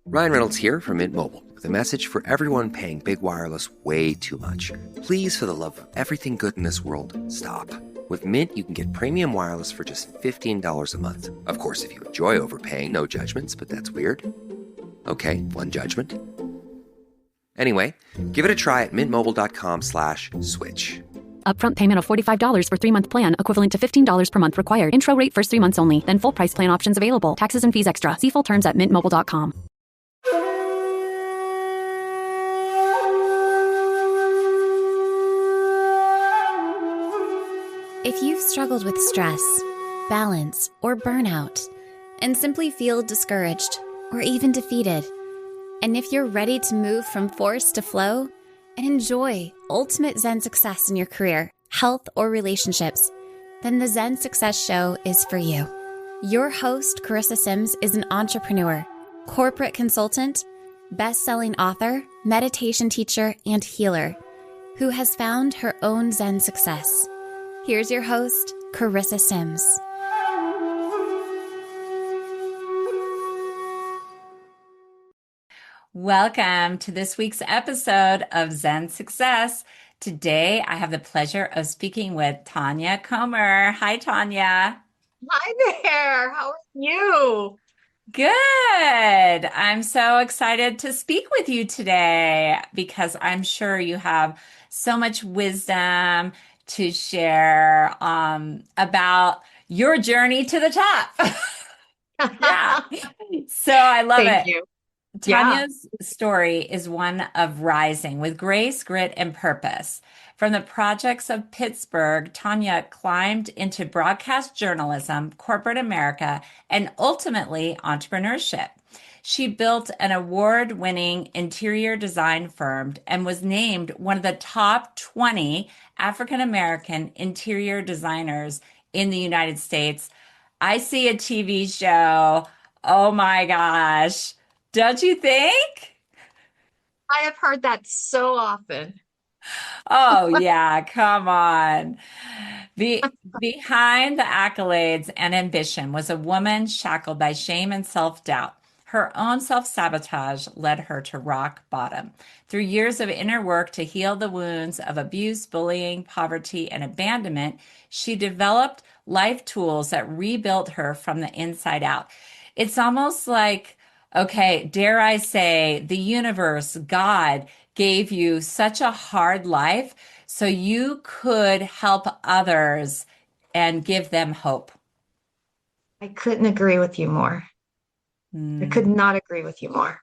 Ryan Reynolds here from Mint Mobile with a message for everyone paying big wireless way too much. Please, for the love of everything good in this world, stop. With Mint, you can get premium wireless for just $15 a month. Of course, if you enjoy overpaying, no judgments, but that's weird. Okay, one judgment. Anyway, give it a try at mintmobile.com/switch. Upfront payment of $45 for 3-month plan, equivalent to $15 per month required. Intro rate first 3 months only, then full price plan options available. Taxes and fees extra. See full terms at mintmobile.com. If you've struggled with stress, balance, or burnout, and simply feel discouraged or even defeated, and if you're ready to move from force to flow and enjoy ultimate Zen success in your career, health, or relationships, then the Zen Success Show is for you. Your host, Carissa Sims, is an entrepreneur, corporate consultant, best-selling author, meditation teacher, and healer who has found her own Zen success. Here's your host, Carissa Sims. Welcome to this week's episode of Zen Success. Today, I have the pleasure of speaking with Tonya Comer. Hi, Tonya. Hi there. How are you? Good. I'm so excited to speak with you today because I'm sure you have so much wisdom to share about your journey to the top. Yeah. So I love Thank it. you. Tanya's story is one of rising with grace, grit, and purpose. From the projects of Pittsburgh, Tonya climbed into broadcast journalism, corporate America, and ultimately entrepreneurship. She built an award-winning interior design firm and was named one of the top 20 African-American interior designers in the United States. I see a TV show. Oh my gosh. Don't you think? I have heard that so often. Oh, yeah, come on. Behind the accolades and ambition was a woman shackled by shame and self-doubt. Her own self-sabotage led her to rock bottom. Through years of inner work to heal the wounds of abuse, bullying, poverty, and abandonment, she developed life tools that rebuilt her from the inside out. It's almost like, okay, dare I say, the universe, God, gave you such a hard life so you could help others and give them hope. I couldn't agree with you more. I could not agree with you more.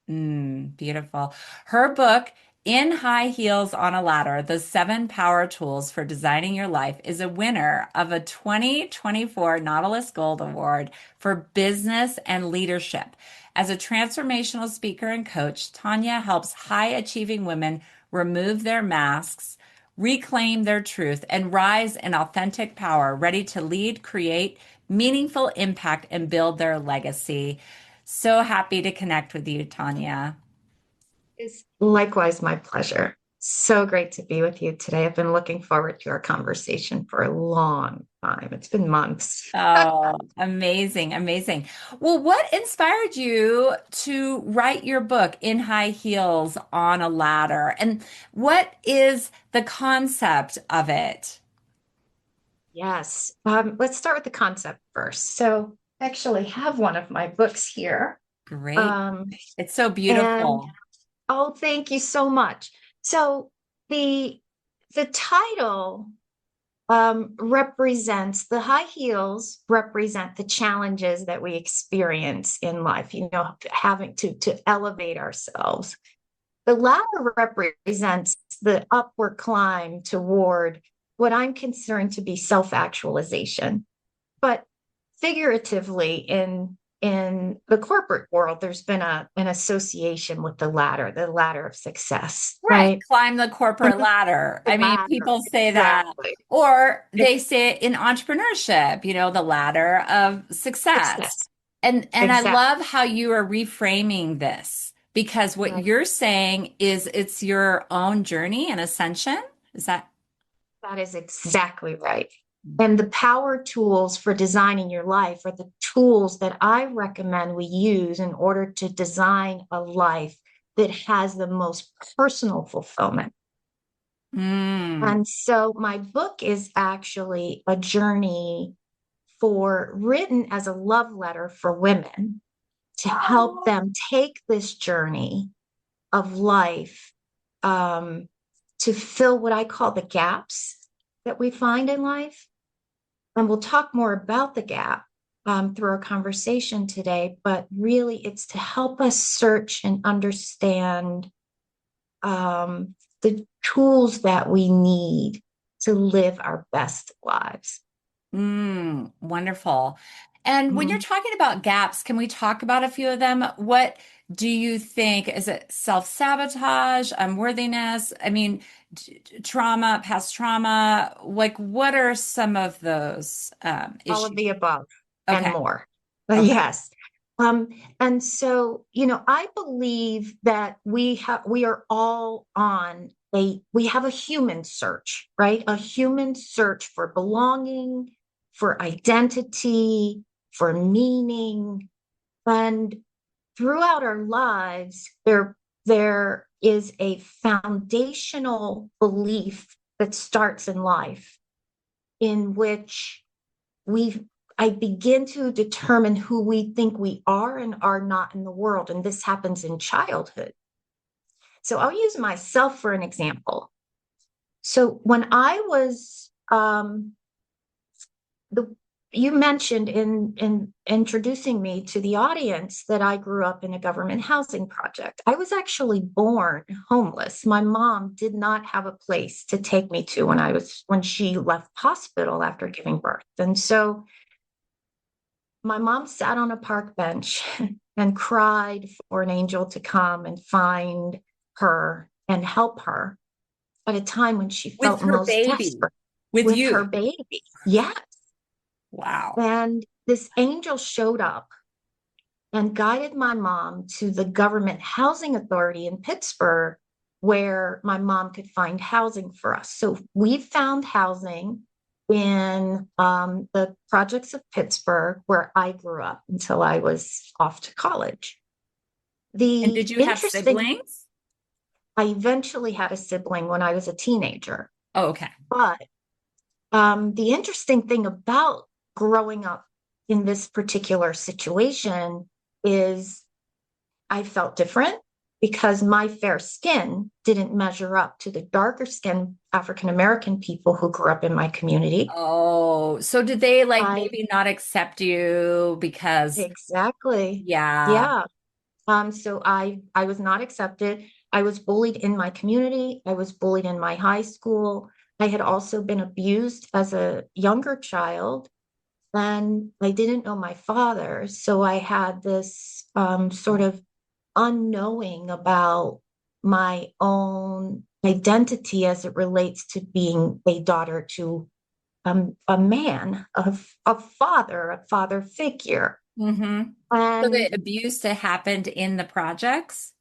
Beautiful. Her book, In High Heels on a Ladder, The 7 Power Tools for Designing Your Life, is a winner of a 2024 Nautilus Gold Award for Business and Leadership. As a transformational speaker and coach, Tonya helps high-achieving women remove their masks, reclaim their truth, and rise in authentic power, ready to lead, create meaningful impact, and build their legacy. So happy to connect with you, Tonya. It's likewise my pleasure. So great to be with you today. I've been looking forward to our conversation for a long time. It's been months. Oh, amazing, amazing. Well, what inspired you to write your book, In High Heels on a Ladder? And what is the concept of it? Yes. Let's start with the concept first. So I actually have one of my books here. Great. It's so And beautiful. oh, thank you so much. So the title represents the high heels represent the challenges that we experience in life, having to elevate ourselves. The ladder represents the upward climb toward what I'm considering to be self-actualization. But figuratively in the corporate world, there's been an association with the ladder of success, right? Climb the corporate ladder. I mean, people say that, or they say it in entrepreneurship, the ladder of success. And I love how you are reframing this, because what you're saying is it's your own journey and ascension. Is that? That is exactly right. And the power tools for designing your life are the tools that I recommend we use in order to design a life that has the most personal fulfillment. And so my book is actually a journey written as a love letter for women to help them take this journey of life to fill what I call the gaps that we find in life. And we'll talk more about the gap through our conversation today, but really it's to help us search and understand the tools that we need to live our best lives. Wonderful. And when you're talking about gaps, can we talk about a few of them? What do you think? Is it self-sabotage, unworthiness? I mean, trauma, past trauma? Like, what are some of those All issues? of the above and Okay. more. Okay. Yes. And so, I believe that we are all we have a human search, right? A human search for belonging, for identity, for meaning. And throughout our lives, there is a foundational belief that starts in life in which I begin to determine who we think we are and are not in the world. And this happens in childhood. So I'll use myself for an example. So when I was, you mentioned in introducing me to the audience that I grew up in a government housing project. I was actually born homeless. My mom did not have a place to take me to when she left hospital after giving birth. And so my mom sat on a park bench and cried for an angel to come and find her and help her at a time when she With felt her most baby, desperate. with With you. her baby. Yes. Wow. And this angel showed up and guided my mom to the government housing authority in Pittsburgh, where my mom could find housing for us. So we found housing in the projects of Pittsburgh, where I grew up until I was off to college. And did you have siblings? I eventually had a sibling when I was a teenager. Oh, okay. But the interesting thing about growing up in this particular situation is I felt different because my fair skin didn't measure up to the darker skinned African American people who grew up in my community. Oh, so did they I maybe not accept you because, Exactly. yeah. Yeah. So I was not accepted. I was bullied in my community. I was bullied in my high school. I had also been abused as a younger child, and I didn't know my father. So I had this sort of unknowing about my own identity as it relates to being a daughter to a man, a father figure. Mm-hmm. So And the abuse that happened in the projects?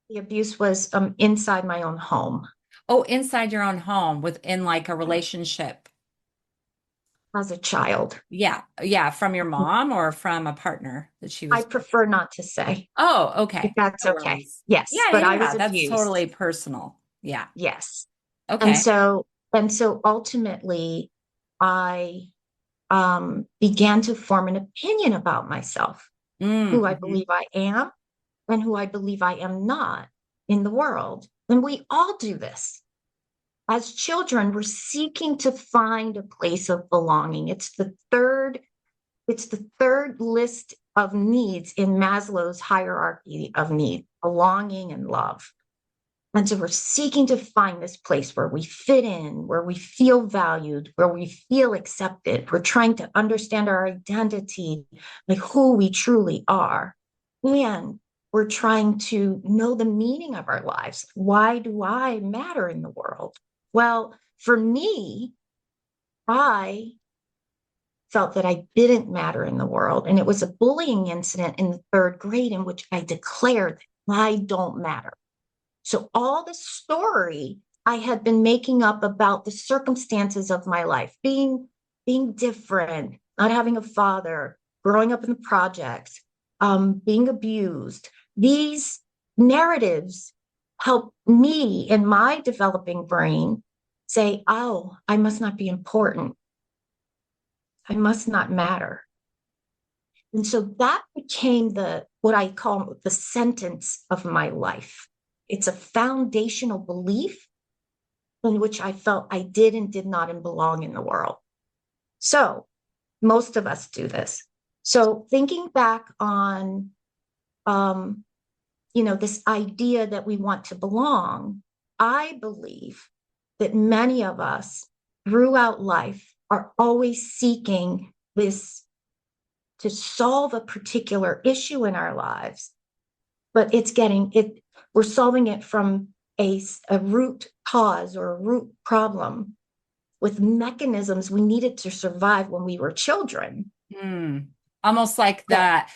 the abuse was inside my own home Oh, inside your own home within like a relationship. as a child. Yeah. Yeah. From your mom or from a partner that she I was. prefer not to say Oh, if okay. that's No okay. worries. Yes, Yeah, but yeah, I was yeah. That's abused. totally personal. Yeah. Yes. And Okay. so ultimately I began to form an opinion about myself, who I Mm-hmm. believe I am and who I believe I am not in the world. And we all do this. As children, we're seeking to find a place of belonging. It's the third list of needs in Maslow's hierarchy of need, belonging and love. And so we're seeking to find this place where we fit in, where we feel valued, where we feel accepted. We're trying to understand our identity, like who we truly are. And we're trying to know the meaning of our lives. Why do I matter in the world? Well, for me, I felt that I didn't matter in the world. And it was a bullying incident in the third grade in which I declared I don't matter. So all the story I had been making up about the circumstances of my life, being being different, not having a father, growing up in the projects, being abused. These narratives help me in my developing brain say, oh, I must not be important. I must not matter. And so that became what I call the sentence of my life. It's a foundational belief in which I felt I did and did not belong in the world. So most of us do this. So thinking back on, this idea that we want to belong, I believe that many of us throughout life are always seeking this to solve a particular issue in our lives, but we're solving it from a root cause or a root problem with mechanisms we needed to survive when we were children. Almost like that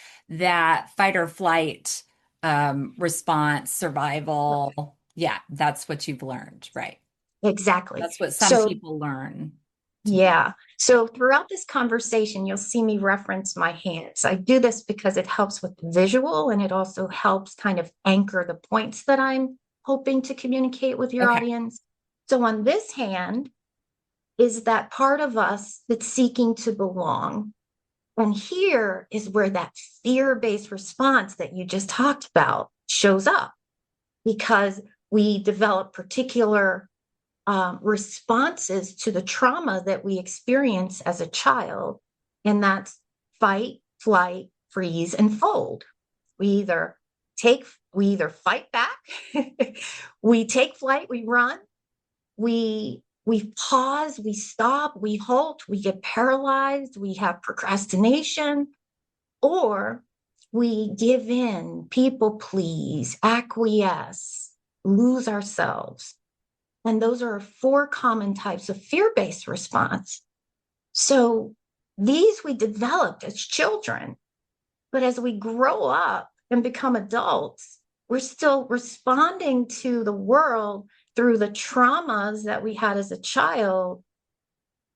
fight or flight response, survival. Yeah, that's what you've learned, right? Exactly. That's what some people learn. Yeah. So throughout this conversation, you'll see me reference my hands. I do this because it helps with the visual, and it also helps kind of anchor the points that I'm hoping to communicate with your audience. So on this hand is that part of us that's seeking to belong. And here is where that fear-based response that you just talked about shows up, because we develop particular responses to the trauma that we experience as a child. And that's fight, flight, freeze, and fold. We either fight back, we take flight, we run, we pause, we stop, we halt, we get paralyzed, we have procrastination, or we give in, people please, acquiesce, lose ourselves. And those are 4 common types of fear-based response. So these we developed as children, but as we grow up and become adults, we're still responding to the world through the traumas that we had as a child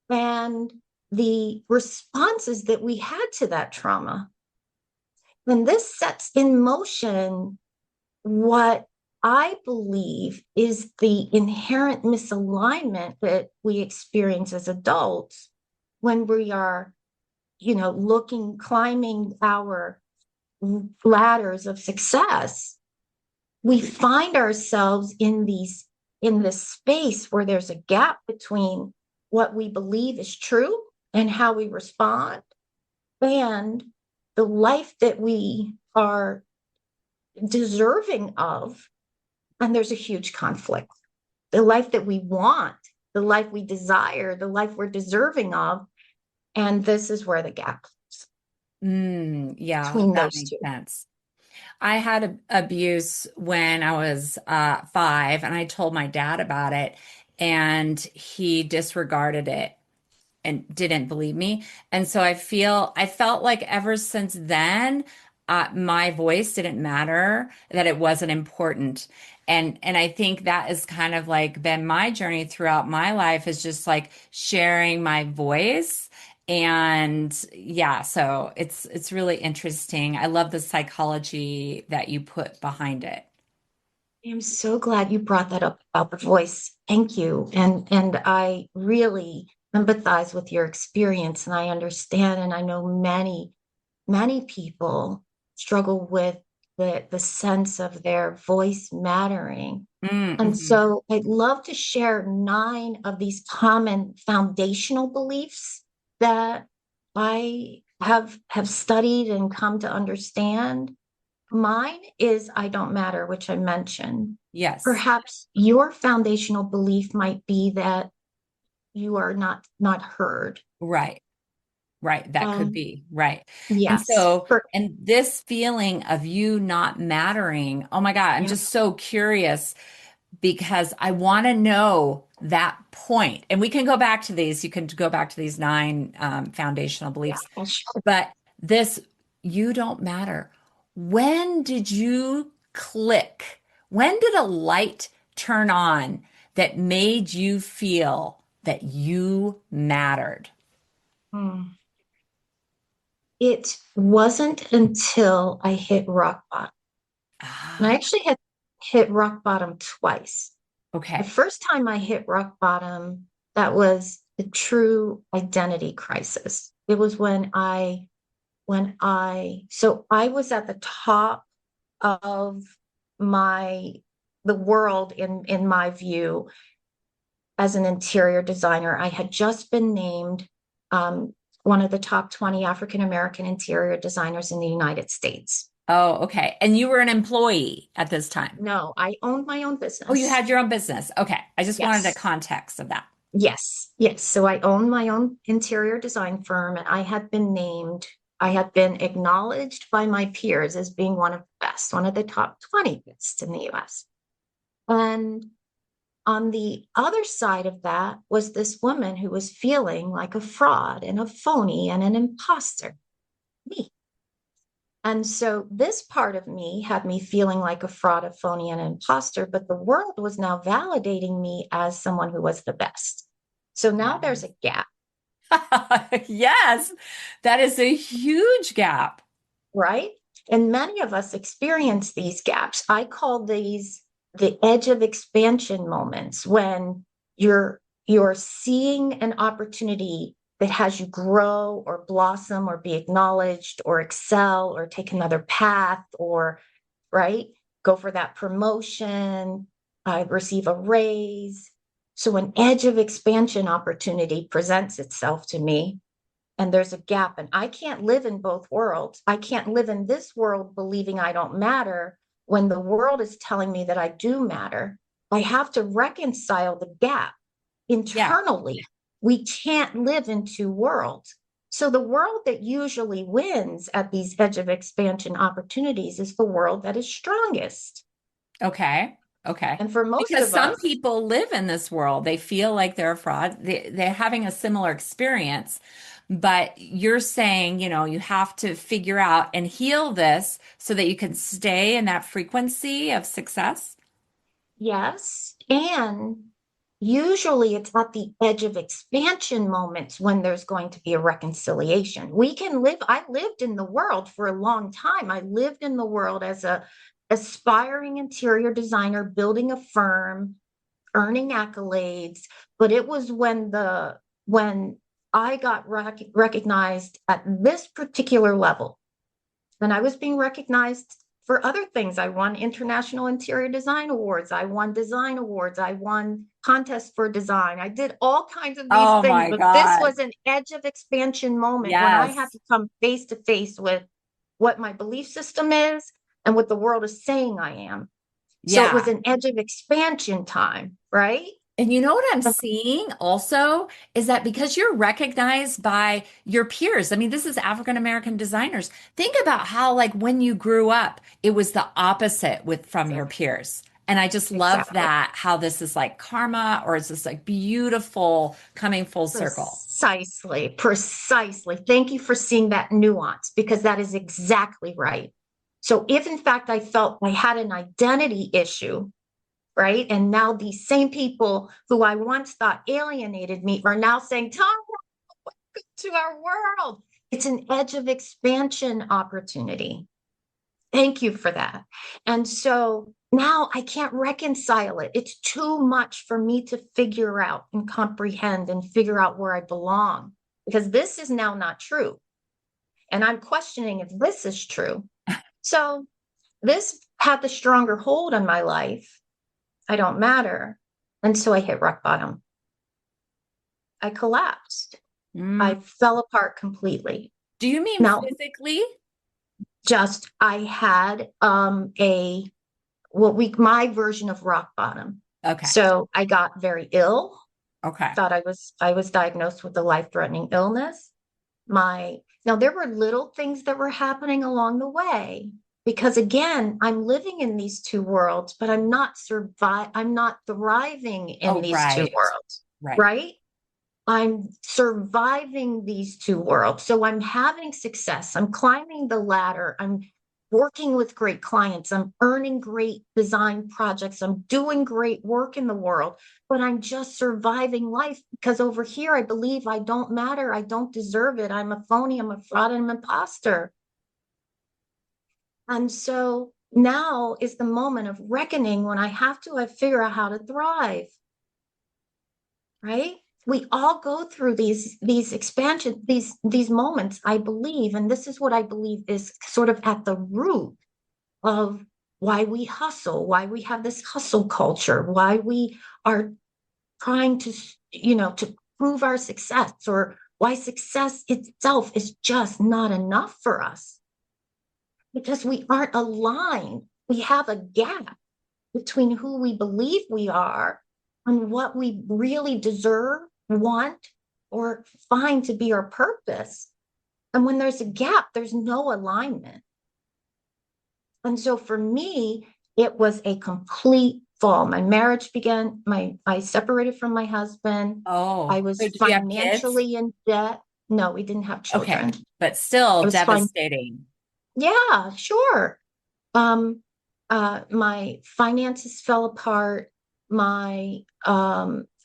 and the responses that we had to that trauma. And this sets in motion what I believe is the inherent misalignment that we experience as adults when we are, climbing our ladders of success. We find ourselves in this space where there's a gap between what we believe is true and how we respond, and the life that we are deserving of. And there's a huge conflict. The life that we want, the life we desire, the life we're deserving of. And this is where the gap is. Yeah, between that those makes two. sense. I had abuse when I was 5, and I told my dad about it, and he disregarded it and didn't believe me. And so I felt like ever since then, my voice didn't matter, that it wasn't important. And I think that is kind of like been my journey throughout my life, is just like sharing my voice. And yeah, so it's really interesting. I love the psychology that you put behind it. I'm so glad you brought that up about the voice. Thank you. And I really empathize with your experience, and I understand, and I know many people struggle with the sense of their voice mattering. And Mm-hmm. so I'd love to share 9 of these common foundational beliefs that I have studied and come to understand. Mine is I don't matter, which I mentioned. Yes. Perhaps your foundational belief might be that you are not heard. Right. Right. That could Um, be. Right. And yes. so, and this feeling of you not mattering, oh my God, I'm Yeah. just so curious, because I want to know that point. And we can go back to these. You can go back to these 9 foundational Yeah. beliefs. Sure. But this, you don't matter. When did you click? When did a light turn on that made you feel that you mattered? Hmm. It wasn't until I hit rock bottom. And I Ah, actually had hit rock bottom twice. The okay. first time I hit rock bottom, that was a true identity crisis. It was so I was at the top of my, the world in my view as an interior designer. I had just been named um, one of the top 20 African American interior designers in the United States. Oh, okay. And you were an employee at this time. No, I owned my own Oh, you business. had your own business. Okay. I just wanted a Yes. context of that. Yes, yes. So I own my own interior design firm, and I had been acknowledged by my peers as being one of the best, one of the top 20 best in the US. And on the other side of that was this woman who was feeling like a fraud and a phony and an imposter, me. And so this part of me had me feeling like a fraud, a phony, and an imposter, but the world was now validating me as someone who was the best. So now there's Yes. a gap, Yes, that is a huge gap. right? And many of us experience these gaps. I call these the edge of expansion moments when you're seeing an opportunity that has you grow or blossom or be acknowledged or excel or take another path or right go for that promotion, receive a raise. So an edge of expansion opportunity presents itself to me, and there's a gap, and I can't live in both worlds. I can't live in this world believing I don't matter when the world is telling me that I do matter. I have to reconcile the gap Yeah. internally. We can't live in two worlds. So the world that usually wins at these edge of expansion opportunities is the world that is strongest. Okay. Okay. And for most Because of some us, people live in this world. They feel like they're a fraud. They're having a similar experience, but you're saying, you have to figure out and heal this so that you can stay in that frequency of success. yes. And usually it's at the edge of expansion moments when there's going to be a reconciliation. I lived in the world for a long time. I lived in the world as a aspiring interior designer, building a firm, earning accolades. But it was when I got recognized at this particular level, and I was being recognized for other things. I won international interior design awards. I won design awards. I won contests for design. I did all kinds of these Oh things, my but this God. was an edge of expansion moment when I had Yes. to come face to face with what my belief system is and what the world is saying I am. So it was Yeah. an edge of expansion time, right? And you know what I'm seeing also is that because you're recognized by your peers, I mean, this is African American designers. Think about how, like, when you grew up, it was the opposite with from your peers. And I just love Exactly. that how this is like karma, or it's this like beautiful coming full circle. Precisely, precisely. Thank you for seeing that nuance because that is exactly right. So, if in fact I felt I had an identity issue, right? And now these same people who I once thought alienated me are now saying, Tom, welcome to our world. It's an edge of expansion opportunity. Thank you for that. And so now I can't reconcile it. It's too much for me to figure out and comprehend and figure out where I belong because this is now not true. And I'm questioning if this is true. So this had the stronger hold on my life. I don't matter. And so I hit rock bottom. I collapsed. Mm. I fell apart completely. Do you mean Now, physically? just I had a my version of rock bottom. Okay. So I got very ill. Okay. Thought I was diagnosed with a life-threatening illness. My Now there were little things that were happening along the way because again, I'm living in these two worlds, but I'm not thriving in Oh, these two right. worlds, Right. right? I'm surviving these two worlds. So I'm having success. I'm climbing the ladder. I'm working with great clients. I'm earning great design projects. I'm doing great work in the world, but I'm just surviving life because over here, I believe I don't matter. I don't deserve it. I'm a phony. I'm a fraud. I'm an imposter. And so now is the moment of reckoning when I figure out how to thrive, right? We all go through these expansion, these moments, I believe, and this is what I believe is sort of at the root of why we hustle, why we have this hustle culture, why we are trying to, to prove our success, or why success itself is just not enough for us. Because we aren't aligned. We have a gap between who we believe we are and what we really deserve, want, or find to be our purpose. And when there's a gap, there's no alignment. And so for me, it was a complete fall. My marriage began, I separated from my husband. Oh, I was so did you have kids? financially in debt. No, we didn't have children. Okay, but still It was devastating. Yeah, sure. My finances fell apart.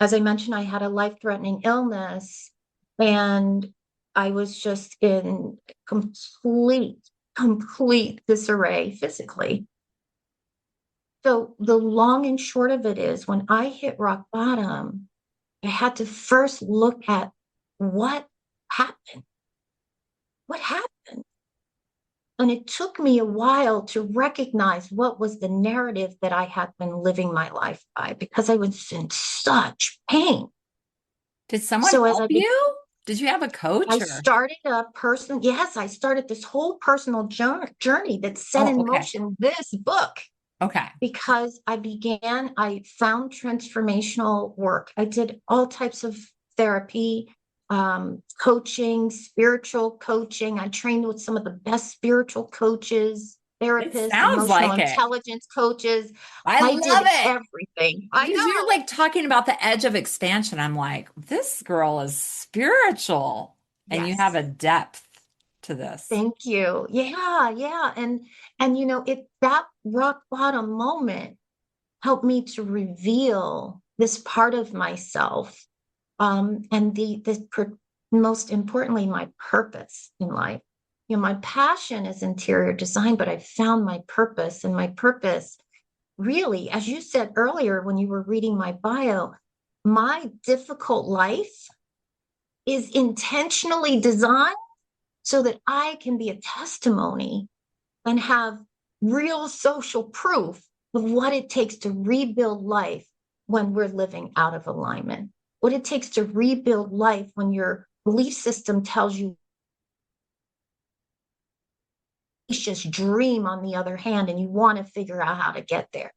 As I mentioned, I had a life-threatening illness, and I was just in complete disarray physically. So the long and short of it is, when I hit rock bottom, I had to first look at what happened. What happened? And it took me a while to recognize what was the narrative that I had been living my life by, because I was in such pain. Did someone So help you? Did you have a coach? I started I started this whole personal journey that set in motion this book. Okay. Because I found transformational work. I did all types of therapy, coaching, spiritual coaching. I trained with some of the best spiritual coaches, therapists, emotional intelligence coaches. I love it. Everything. Because you're like talking about the edge of expansion. I'm like, this girl is spiritual, and you have a depth to this. Thank you. Yeah. And that rock bottom moment helped me to reveal this part of myself. Most importantly, my purpose in life. My passion is interior design, but I found my purpose, and my purpose really, as you said earlier, when you were reading my bio, my difficult life is intentionally designed so that I can be a testimony and have real social proof of what it takes to rebuild life when we're living out of alignment, what it takes to rebuild life when your belief system tells you just dream, on the other hand, and you want to figure out how to get there.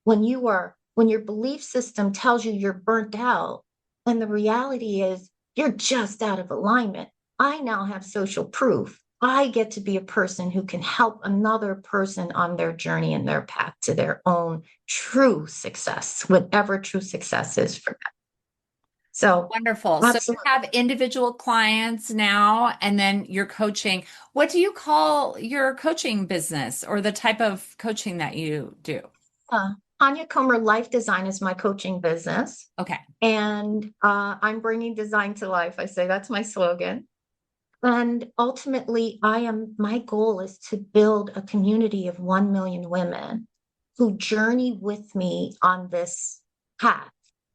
When your belief system tells you you're burnt out, and the reality is you're just out of alignment. I now have social proof. I get to be a person who can help another person on their journey and their path to their own true success, whatever true success is for them. So wonderful. Absolutely. So you have individual clients now, and then you're coaching. What do you call your coaching business, or the type of coaching that you do? Tonya Comer Life Design is my coaching business. Okay. And I'm bringing design to life. I say that's my slogan. And ultimately, my goal is to build a community of 1 million women who journey with me on this path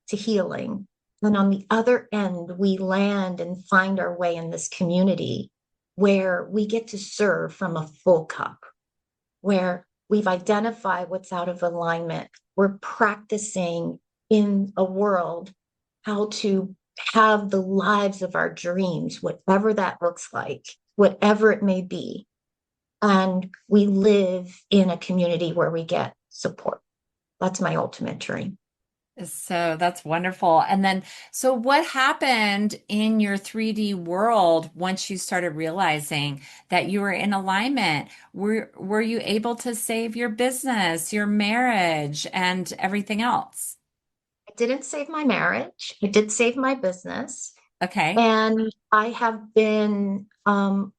to healing. And on the other end, we land and find our way in this community where we get to serve from a full cup, where we've identified what's out of alignment. We're practicing in a world how to have the lives of our dreams, whatever that looks like, whatever it may be. And we live in a community where we get support. That's my ultimate dream. So that's wonderful. And then, so what happened in your 3D world once you started realizing that you were in alignment? Were you able to save your business, your marriage, and everything else? I didn't save my marriage. I did save my business. Okay. And I have been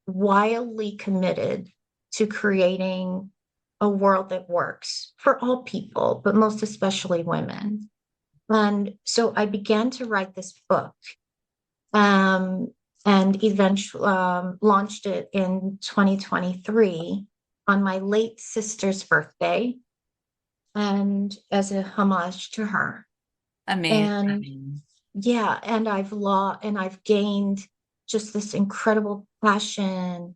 wildly committed to creating a world that works for all people, but most especially women. And so I began to write this book, and eventually launched it in 2023 on my late sister's birthday, and as a homage to her. And Amazing. yeah, and I've gained just this incredible passion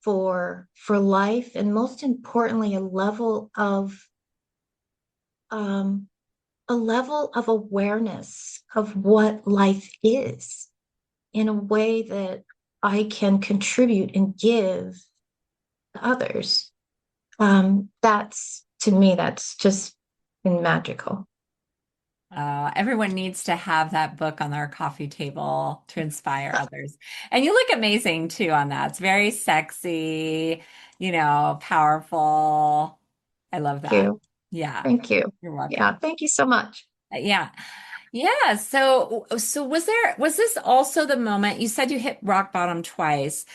for life, and most importantly, um a level of awareness of what life is in a way that I can contribute and give to others. That's, to me, that's just been magical. Everyone needs to have that book on their coffee table to inspire others. And you look amazing too on that. It's very sexy, powerful. I love Thank that. you. Yeah, Thank you. you're Yeah, welcome. thank you so much. Yeah. Yeah. So was this also the moment you said you hit rock bottom twice?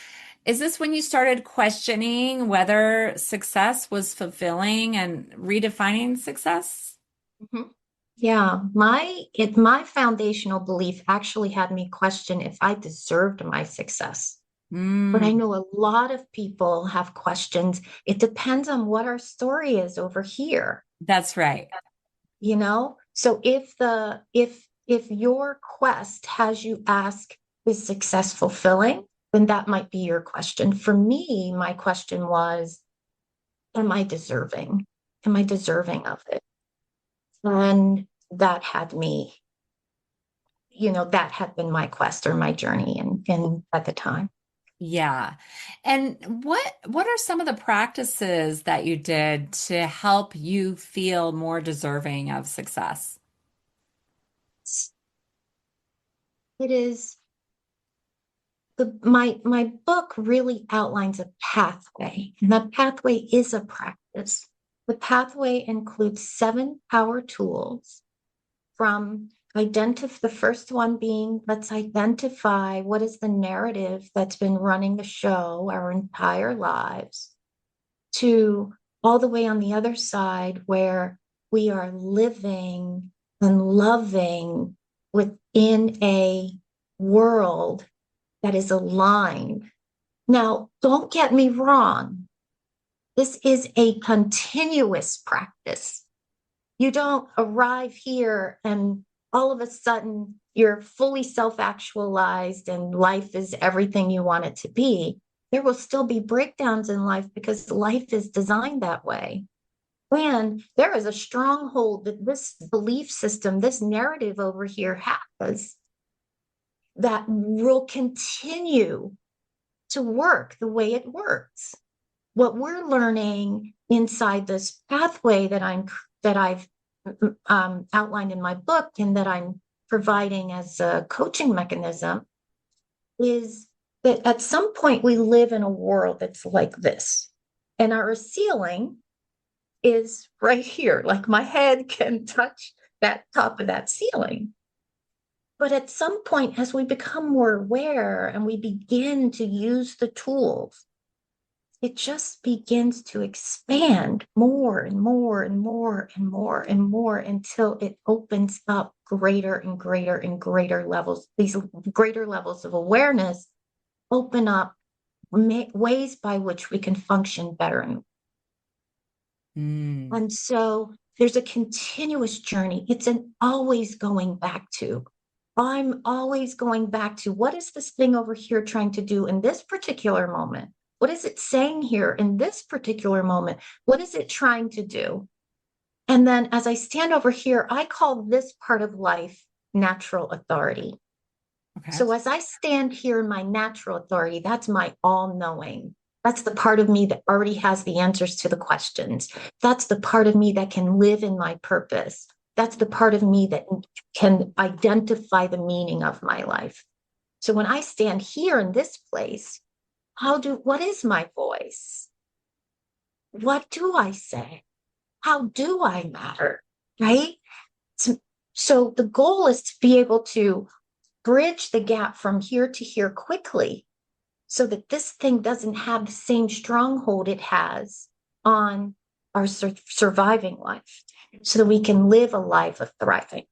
Is this when you started questioning whether success was fulfilling and redefining success? Mhm. Yeah, my foundational belief actually had me question if I deserved my success. But I Mm, know a lot of people have questions. It depends on what our story is over here, that's right. you know? So if your quest has you ask, is success fulfilling? Then that might be your question. For me, my question was, am I deserving? Am I deserving of it? And that had me, that had been my quest or my journey and at the time. Yeah. And what are some of the practices that you did to help you feel more deserving of success? It is my book really outlines a pathway, and that pathway is a practice. The pathway includes 7 power tools, from the first one being, let's identify what is the narrative that's been running the show our entire lives, to all the way on the other side where we are living and loving within a world that is aligned. Now, don't get me wrong. This is a continuous practice. You don't arrive here and all of a sudden you're fully self-actualized and life is everything you want it to be. There will still be breakdowns in life because life is designed that way. And there is a stronghold that this belief system, this narrative over here has, that will continue to work the way it works. What we're learning inside this pathway that I've outlined in my book and that I'm providing as a coaching mechanism is that at some point we live in a world that's like this, and our ceiling is right here. Like my head can touch that top of that ceiling. But at some point, as we become more aware and we begin to use the tools, it just begins to expand more and more and more and more and more until it opens up greater and greater and greater levels. These greater levels of awareness open up ways by which we can function better. Mm, And so there's a continuous journey. It's an always going back to. I'm always going back to, what is this thing over here trying to do in this particular moment? What is it saying here in this particular moment? What is it trying to do? And then as I stand over here, I call this part of life natural authority. okay. So as I stand here in my natural authority, that's my all knowing. That's the part of me that already has the answers to the questions. That's the part of me that can live in my purpose. That's the part of me that can identify the meaning of my life. So when I stand here in this place, what is my voice? What do I say? How do I matter? Right? So the goal is to be able to bridge the gap from here to here quickly, so that this thing doesn't have the same stronghold it has on our surviving life, so that we can live a life of thriving.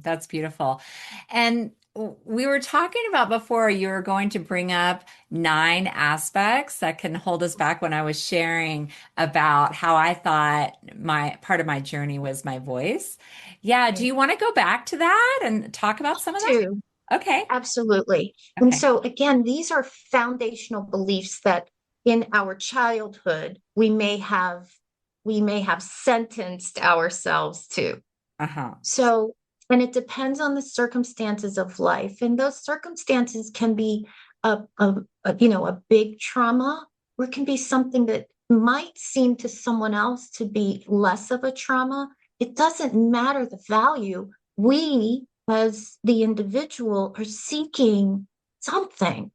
That's beautiful. And we were talking about before, you were going to bring up 9 aspects that can hold us back when I was sharing about how I thought my part of my journey was my voice. Yeah, do Right. you want to go back to that and talk about some of that? Two, Okay. absolutely. And Okay. so again, these are foundational beliefs that in our childhood we may have sentenced ourselves to. Uh-huh. So, and it depends on the circumstances of life. And those circumstances can be a big trauma, or it can be something that might seem to someone else to be less of a trauma. It doesn't matter the value. We, as the individual, are seeking something.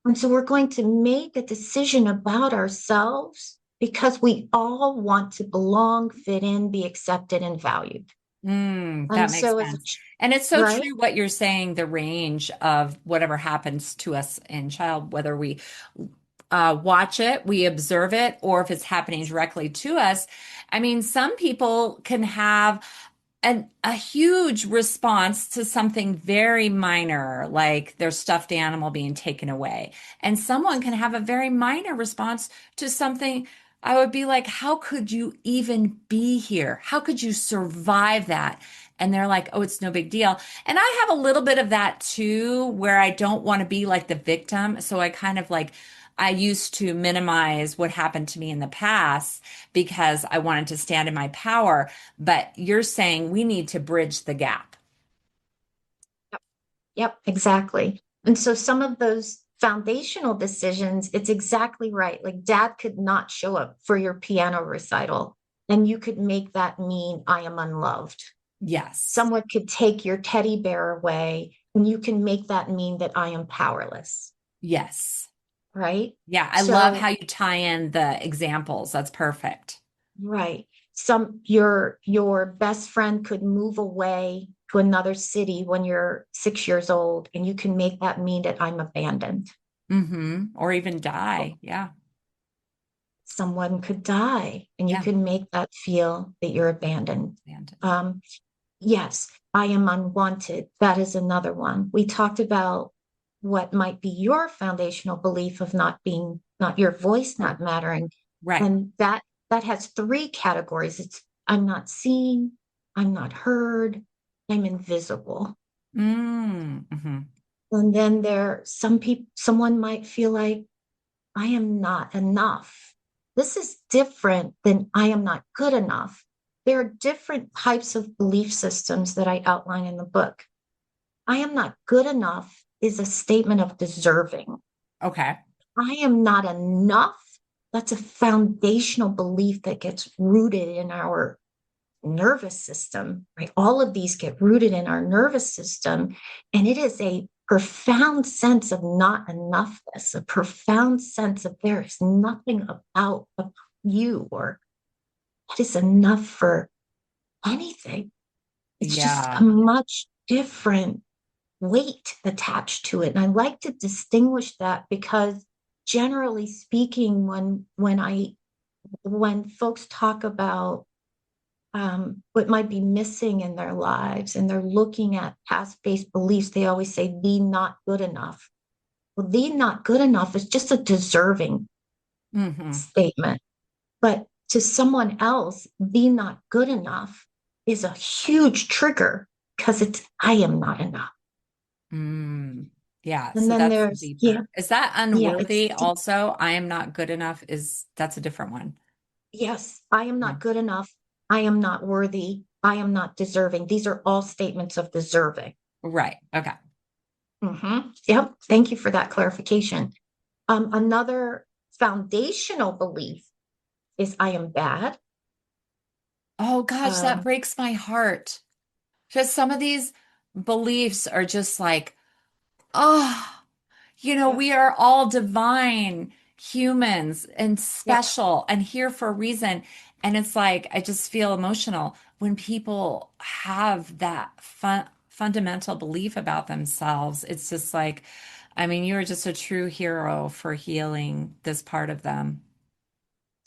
And so we're going to make a decision about ourselves because we all want to belong, fit in, be accepted, and valued. That And makes so as a sense. And it's so right? true what you're saying, the range of whatever happens to us in child, whether we watch it, we observe it, or if it's happening directly to us. I mean, some people can have a huge response to something very minor, like their stuffed animal being taken away. And someone can have a very minor response to something. I would be like, how could you even be here? How could you survive that? And they're like, oh, it's no big deal. And I have a little bit of that too, where I don't want to be like the victim. So I kind of like, I used to minimize what happened to me in the past because I wanted to stand in my power. But you're saying we need to bridge the gap. Yep, exactly. And so some of those foundational decisions, it's exactly right. Like dad could not show up for your piano recital, and you could make that mean I am unloved. Yes. Someone could take your teddy bear away, and you can make that mean that I am powerless, Yes. right? Yeah. I love So how you tie in the examples. That's perfect. right. Your best friend could move away to another city when you're 6 years old, and you can make that mean that I'm abandoned. Or even die. Yeah. Someone could die, and you Yeah. can make that feel that you're abandoned. And Um, yes, I am unwanted. That is another one. We talked about what might be your foundational belief of not your voice not mattering. right. And that has 3 categories. It's I'm not seen, I'm not heard, I'm invisible. Mm-hmm. And then someone might feel like I am not enough. This is different than I am not good enough. There are different types of belief systems that I outline in the book. I am not good enough is a statement of deserving. Okay. I am not enough. That's a foundational belief that gets rooted in our nervous system, right? All of these get rooted in our nervous system. And it is a profound sense of not enoughness, a profound sense of there is nothing about you or that is enough for anything. It's just a Yeah. much different weight attached to it. And I like to distinguish that because generally speaking, when folks talk about what might be missing in their lives and they're looking at past-based beliefs, they always say the not good enough. Well, the not good enough is just a deserving Mm-hmm. statement. But to someone else, the not good enough is a huge trigger because it's I am not enough. Mm. Yeah. And So then that's there's, yeah, deeper. Is that yeah, it's unworthy also? I am not good enough is that's a different one. yes, I am Yeah. not good enough. I am not worthy. I am not deserving. These are all statements of deserving. Right. Okay. Yep. Thank you for that clarification. Another foundational belief is I am bad. Oh gosh, that Um, breaks my heart. Just some of these beliefs are just like, oh, yeah, we are all divine humans and yep. special and here for a reason. And it's like, I just feel emotional when people have that fundamental belief about themselves. It's just like, I mean, you are just a true hero for healing this part of them.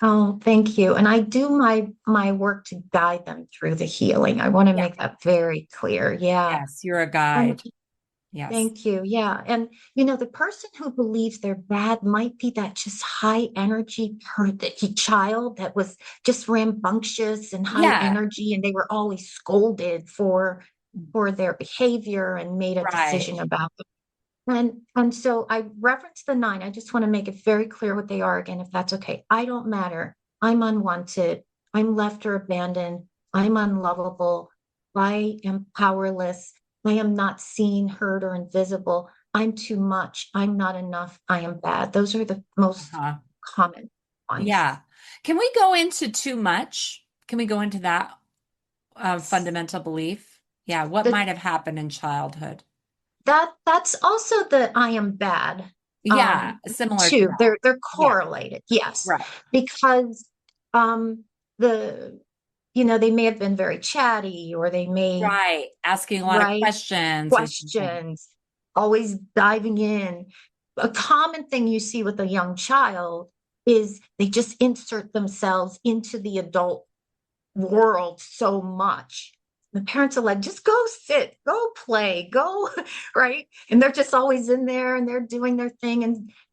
Oh, thank you. And I do my work to guide them through the healing. I want to Yeah. make that very clear. Yeah. Yes, you're a And guide. Yes. thank you. Yeah. And the person who believes they're bad might be that just high energy child that was just rambunctious and high Yeah, energy, and they were always scolded for their behavior and made a right. decision about it. And so I referenced the nine. I just want to make it very clear what they are again, if that's okay. I don't matter. I'm unwanted. I'm left or abandoned. I'm unlovable. I am powerless. I am not seen, heard, or invisible. I'm too much. I'm not enough. I am bad. Those are the most Uh-huh. common ones. Yeah. Can we go into too much? Can we go into that fundamental belief? Yeah. What The, might have happened in childhood? that's also the I am bad. Yeah. Similar to Too. that. They're Yeah. correlated, yes. Right. Because the they may have been very chatty, or they may Right. Asking a lot of write questions or something. questions, always diving in. A common thing you see with a young child is they just insert themselves into the adult world so much. The parents are like, just go sit, go play, go, right? And they're just always in there and they're doing their thing.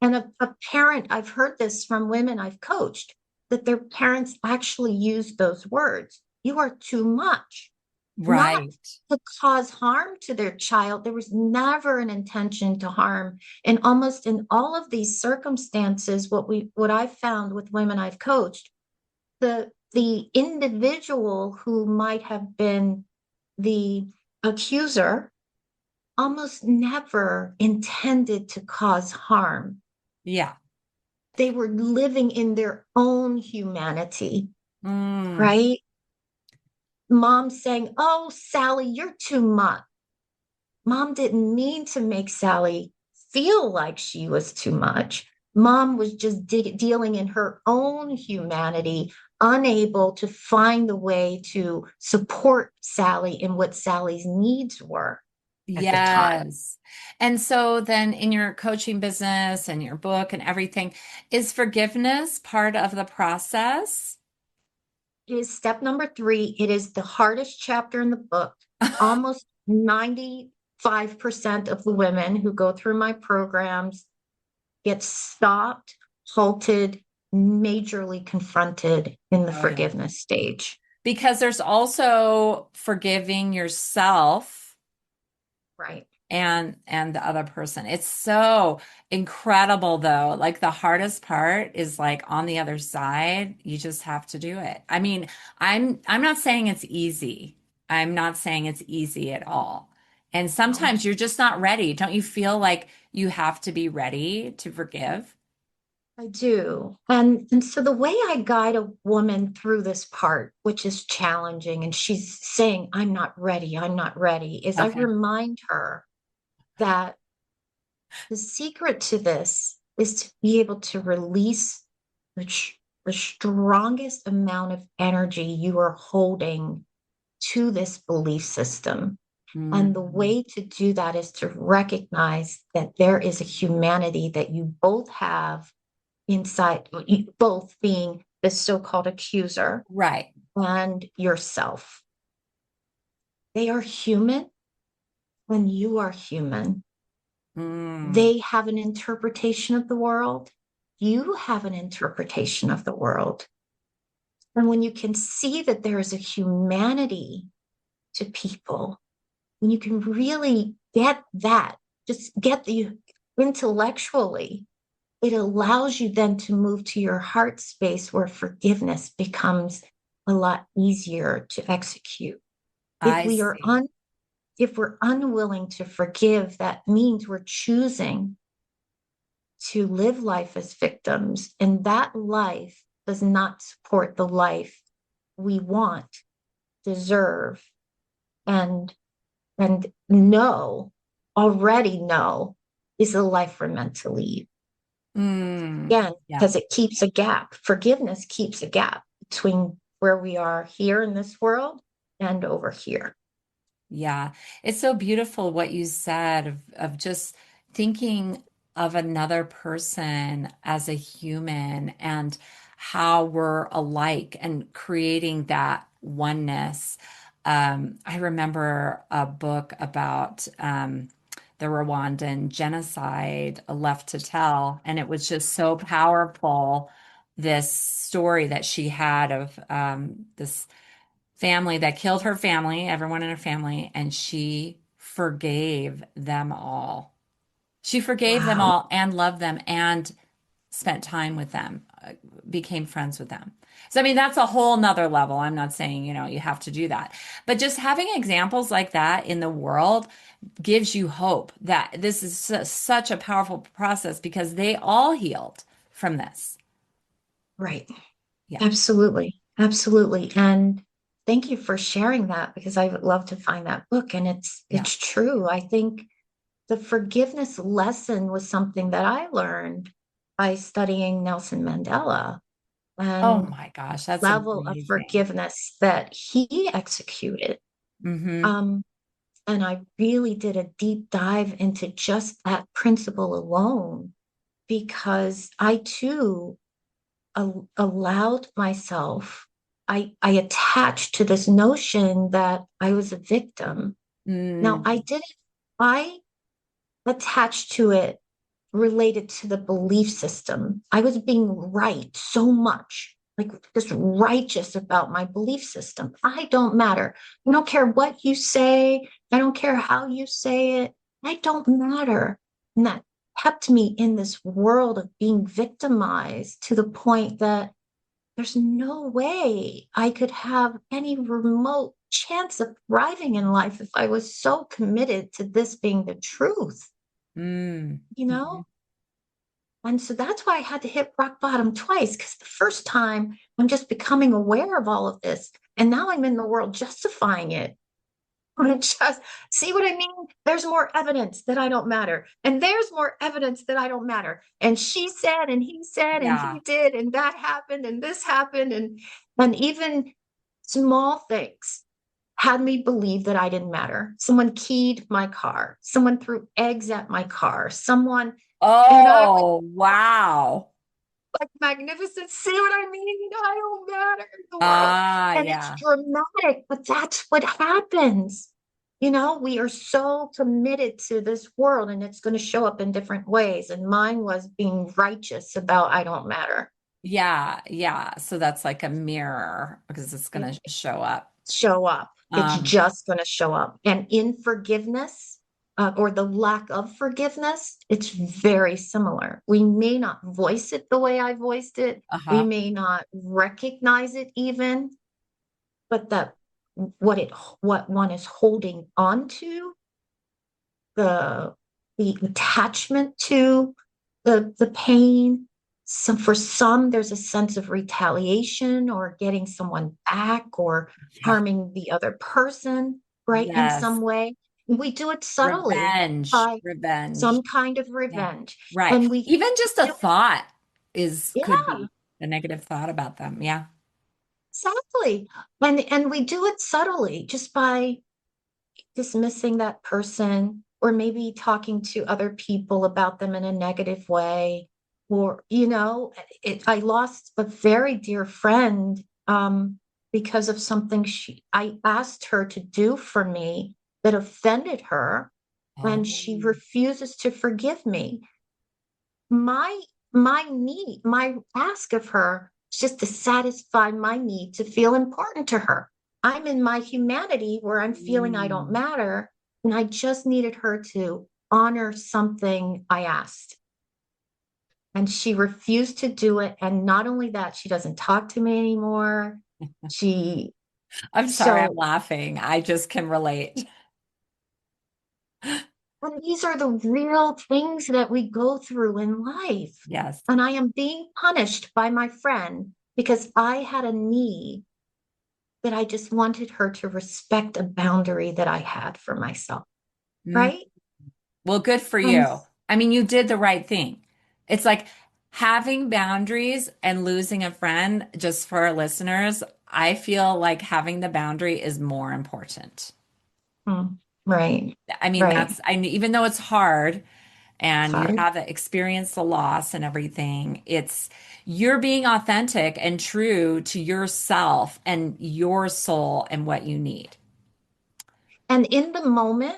And a parent, I've heard this from women I've coached, that their parents actually use those words. You are too much, not Right. to cause harm to their child. There was never an intention to harm. And almost in all of these circumstances, what I've found with women I've coached, the individual who might have been the accuser almost never intended to cause harm. Yeah. They were living in their own humanity, Mm. right? Mom saying, "Oh, Sally, you're too much." Mom didn't mean to make Sally feel like she was too much. Mom was just dealing in her own humanity, unable to find the way to support Sally in what Sally's needs were at the time. Yes. And so then in your coaching business and your book and everything, is forgiveness part of the process? It is step number 3. It is the hardest chapter in the book. Almost 95% of the women who go through my programs get stopped, halted, majorly confronted in the Oh, yeah. forgiveness stage. Because there's also forgiving yourself Right. and the other person. It's so incredible though. Like the hardest part is like on the other side. You just have to do it. I mean, I'm not saying it's easy. I'm not saying it's easy at all. And No, sometimes you're just not ready. Don't you feel like you have to be ready to forgive? I do. And so the way I guide a woman through this part, which is challenging, and she's saying, I'm not ready, is I Okay. remind her that the secret to this is to be able to release the strongest amount of energy you are holding to this belief system. And the Mhm. way to do that is to recognize that there is a humanity that you both have inside, you both being the so-called accuser Right. and yourself. They are human when you are human. Mm. They have an interpretation of the world. You have an interpretation of the world. And when you can see that there is a humanity to people, when you can really get that, just get the intellectually, it allows you then to move to your heart space where forgiveness becomes a lot easier to execute. If I we are see. if we're unwilling to forgive, that means we're choosing to live life as victims, and that life does not support the life we want, deserve, and already know is the life we're meant to lead. Mm. Again, Yeah. because it keeps a gap. Forgiveness keeps a gap between where we are here in this world and over here. Yeah, it's so beautiful what you said of just thinking of another person as a human and how we're alike and creating that oneness. I remember a book about the Rwandan genocide, Left to Tell, and it was just so powerful. This story that she had of this family that killed her family, everyone in her family, and she forgave them all. She forgave them Wow. all and loved them and spent time with them, became friends with them. So, I mean, that's a whole nother level. I'm not saying, you have to do that. But just having examples like that in the world gives you hope that this is such a powerful process because they all healed from this. Right. Yeah. Absolutely. Absolutely. And thank you for sharing that because I would love to find that book. And Yeah. it's true. I think the forgiveness lesson was something that I learned by studying Nelson Mandela Oh and my gosh, that's level of amazing. forgiveness that he executed. Hmm. Um, and I really did a deep dive into just that principle alone because I too allowed myself, I attached to this notion that I was a victim. Now, Mm, I didn't, I attached to it related to the belief system. I was being right so much, like just righteous about my belief system. I don't matter. I don't care what you say. I don't care how you say it. I don't matter. And that kept me in this world of being victimized to the point that there's no way I could have any remote chance of thriving in life if I was so committed to this being the truth, mm, you mhm. know? And so that's why I had to hit rock bottom twice, because the first time I'm just becoming aware of all of this. And now I'm in the world justifying it. I just see what I mean? There's more evidence that I don't matter. And there's more evidence that I don't matter. And she said, and he said, and Yeah. he did, and that happened, and this happened, and even small things had me believe that I didn't matter. Someone keyed my car, someone threw eggs at my car, someone, and I was Oh, wow. like magnificent. See what I mean? I don't matter in the world. Ah, And it's yeah. dramatic, but that's what happens. We are so committed to this world and it's going to show up in different ways. And mine was being righteous about I don't matter. Yeah, yeah. So that's like a mirror because it's It going to show up. show up. It's Um, just going to show up. And in forgiveness, or the lack of forgiveness, it's very similar. We may not voice it the way I voiced it. We uh-huh. may not recognize it even, but that what one is holding on to, the the attachment to the pain. So for some, there's a sense of retaliation or getting someone back or Yeah. harming the other person, right? In Yes. some way. We do it subtly Revenge. by Revenge. some kind of Yeah. revenge. Right. And we Even just a do, thought is could yeah, be a negative thought about them. Yeah. exactly. And we do it subtly just by dismissing that person or maybe talking to other people about them in a negative way or I lost a very dear friend because of something I asked her to do for me that offended her and Oh. she refuses to forgive me. My my need my ask of her is just to satisfy my need to feel important to her. I'm in my humanity where I'm feeling I don't Mm. matter, and I just needed her to honor something I asked. And she refused to do it. And not only that, she doesn't talk to me anymore. She I'm sorry, I'm so laughing. I just can relate. And these are the real things that we go through in life. Yes. And I am being punished by my friend because I had a need that I just wanted her to respect a boundary that I had for myself. Mm. Right. Well, good for And you. I mean, you did the right thing. It's like having boundaries and losing a friend, just for our listeners, I feel like having the boundary is more important. mm, right, I mean, right. that's, even though it's hard and you Okay. have experienced the loss and everything. It's you're being authentic and true to yourself and your soul and what you need. And in the moment,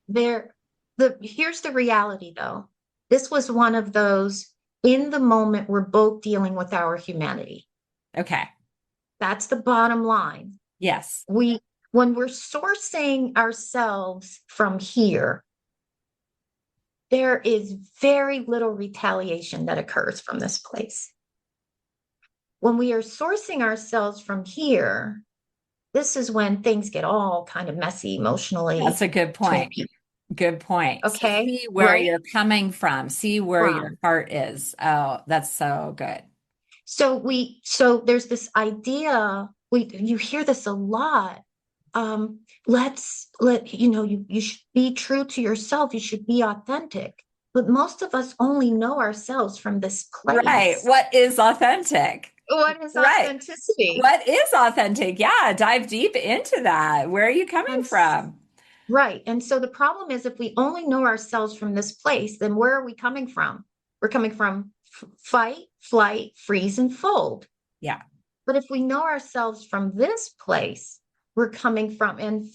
here's the reality though. This was one of those, in the moment, we're both dealing with our humanity. Okay. That's the bottom line. Yes. When we're sourcing ourselves from here, there is very little retaliation that occurs from this place. When we are sourcing ourselves from here, this is when things get all kind of messy emotionally. That's a good point. Good point. So Okay. see where Right? you're coming from. See where your From. heart is. Oh, that's so good. So there's this idea, you hear this a lot. You should be true to yourself. You should be authentic. But most of us only know ourselves from this Right. place. What is authentic? What is Right. authenticity? What is authentic? Yeah, dive deep into that. Where are you coming And from? Right. And so the problem is, if we only know ourselves from this place, then where are we coming from? We're coming from fight, flight, freeze, and fold. Yeah. But if we know ourselves from this place, we're coming from, and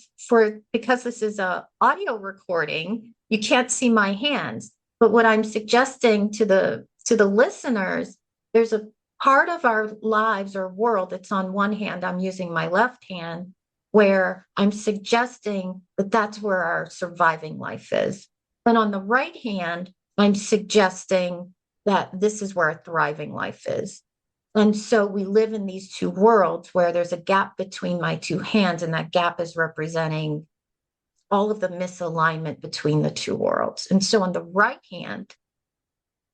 because this is a audio recording, you can't see my hands. But what I'm suggesting to the listeners, there's a part of our lives or world that's on one hand, I'm using my left hand, where I'm suggesting that that's where our surviving life is. And on the right hand, I'm suggesting that this is where a thriving life is. And so we live in these two worlds where there's a gap between my two hands, and that gap is representing all of the misalignment between the two worlds. And so on the right hand,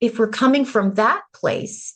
if we're coming from that place,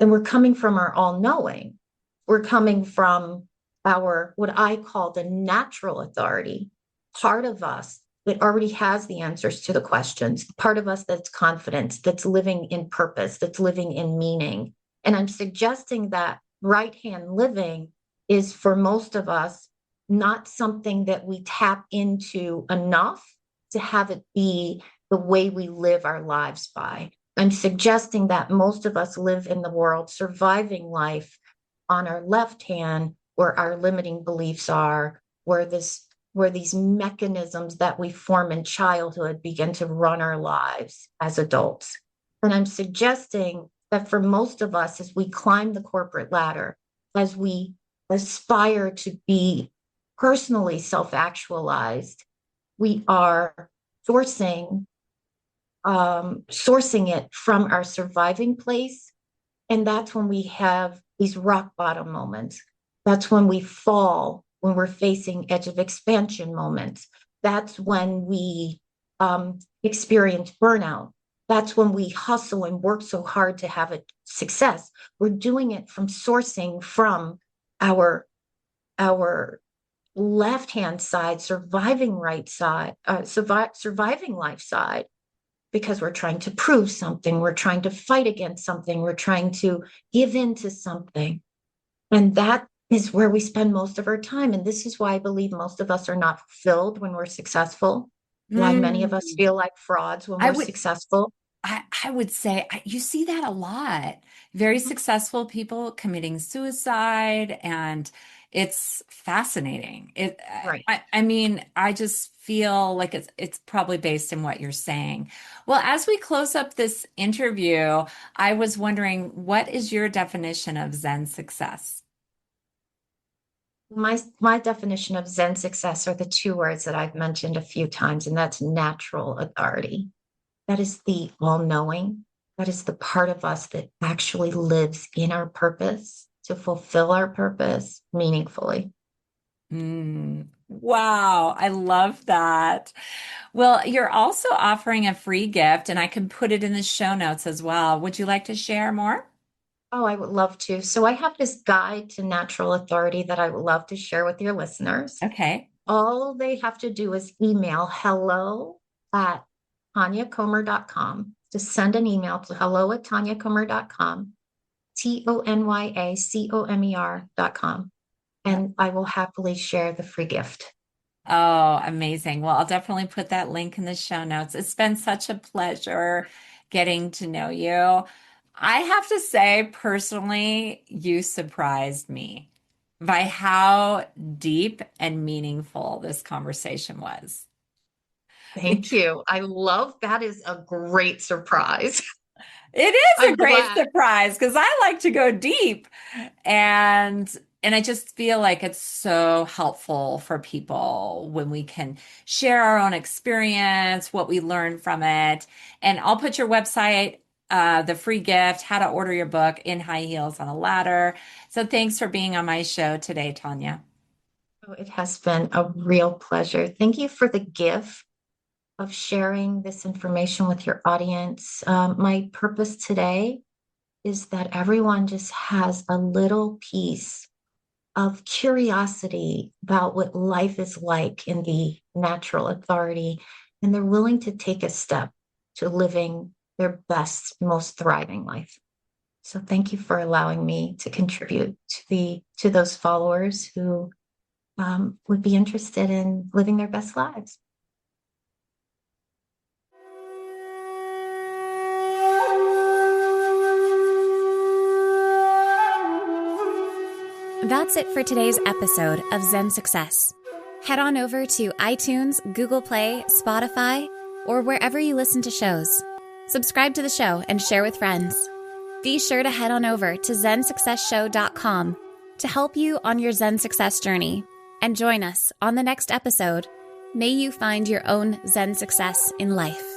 then we're coming from our all-knowing. We're coming from our, what I call the natural authority, part of us that already has the answers to the questions, part of us that's confident, that's living in purpose, that's living in meaning. And I'm suggesting that right hand living is, for most of us, not something that we tap into enough to have it be the way we live our lives by. I'm suggesting that most of us live in the world surviving life on our left hand, where our limiting beliefs are, where these mechanisms that we form in childhood begin to run our lives as adults. And I'm suggesting that for most of us, as we climb the corporate ladder, as we aspire to be personally self-actualized, we are sourcing it from our surviving place. And that's when we have these rock bottom moments. That's when we fall, when we're facing edge of expansion moments. That's when we experience burnout. That's when we hustle and work so hard to have a success. We're doing it from sourcing from our left-hand side, surviving life side, because we're trying to prove something. We're trying to fight against something. We're trying to give in to something. And that is where we spend most of our time. And this is why I believe most of us are not fulfilled when we're successful, why many of us feel like frauds when we're successful. I would say you see that a lot. Very successful people committing suicide, and it's fascinating. Right. I mean, I just feel like it's probably based in what you're saying. Well, as we close up this interview, I was wondering, what is your definition of Zen success? My definition of Zen success are the two words that I've mentioned a few times, and that's natural authority. That is the all-knowing. That is the part of us that actually lives in our purpose to fulfill our purpose meaningfully. Wow, I love that. Well, you're also offering a free gift, and I can put it in the show notes as well. Would you like to share more? Oh, I would love to. So I have this guide to natural authority that I would love to share with your listeners. Okay. All they have to do is email hello@tonyacomer.com. Just send an email to hello@tonyacomer.com, TONYACOMER.com, and I will happily share the free gift. Oh, amazing. Well, I'll definitely put that link in the show notes. It's been such a pleasure getting to know you. I have to say, personally, you surprised me by how deep and meaningful this conversation was. Thank you. I love that is a great surprise. It is a I'm great glad. surprise because I like to go deep and I just feel like it's so helpful for people when we can share our own experience, what we learned from it. And I'll put your website, the free gift, how to order your book, In High Heels on a Ladder. So thanks for being on my show today, Tonya. Oh, it has been a real pleasure. Thank you for the gift of sharing this information with your audience. My purpose today is that everyone just has a little piece of curiosity about what life is like in the natural authority, and they're willing to take a step to living their best, most thriving life. So thank you for allowing me to contribute to those followers who would be interested in living their best lives. That's it for today's episode of Zen Success. Head on over to iTunes, Google Play, Spotify, or wherever you listen to shows. Subscribe to the show and share with friends. Be sure to head on over to ZenSuccessShow.com to help you on your Zen success journey. And join us on the next episode. May you find your own Zen success in life.